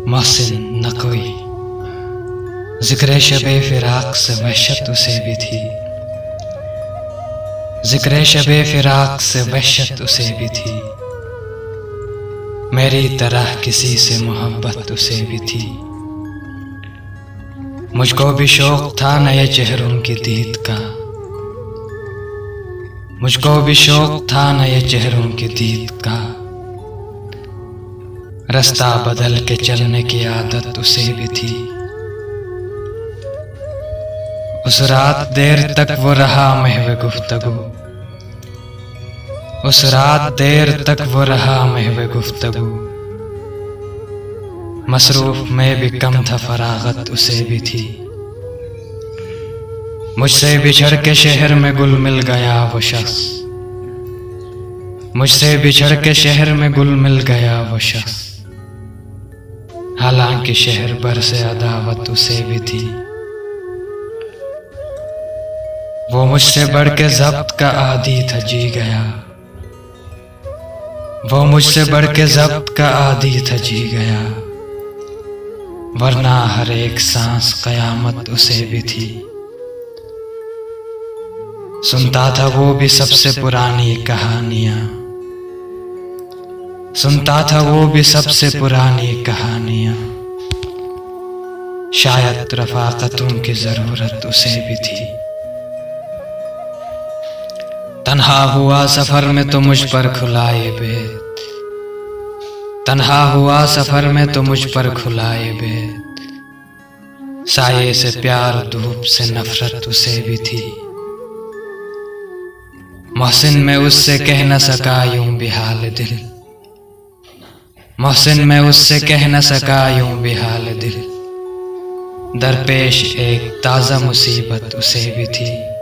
मोहसिन न कोई, जिक्र शबे फिराक से वहशत उसे भी थी। जिक्र शबे फिराक से वहशत उसे भी थी। मेरी तरह किसी से मोहब्बत उसे भी थी। मुझको भी शौक था नए चेहरों की दीद का। मुझको भी शौक था नए चेहरों की दीद का। रास्ता बदल के चलने की आदत उसे भी थी। उस रात देर तक वो रहा महवे गुफ्तगू। उस रात देर तक वो रहा महवे गुफ्तगू। मसरूफ में भी कम था फरागत उसे भी थी। मुझसे बिछड़ के शहर में गुल मिल गया वो शख्स। मुझसे बिछड़ के शहर में गुल मिल गया वो शख्स। हालांकि शहर भर से अदावत उसे भी थी। वो मुझसे बढ़ के ज़ब्त का आदी था जी गया। वो मुझसे बढ़ के ज़ब्त का आदी था जी गया। वरना हर एक सांस कयामत उसे भी थी। सुनता था वो भी सबसे पुरानी कहानियां। सुनता था वो भी सबसे पुरानी कहानियां। शायद रफ़ाक़तों की ज़रूरत उसे भी थी। तन्हा हुआ सफ़र में तो मुझ पर खुलाए बेत। तन्हा हुआ सफ़र में तो मुझ पर खुलाए बेत। साये से प्यार, धूप से नफ़रत उसे भी थी। मोहसिन में उससे कह न सका यूं भी हाल दिल। मोहसिन में उससे कह न सका यूं भी हाल दिल। दरपेश एक ताज़ा मुसीबत उसे भी थी।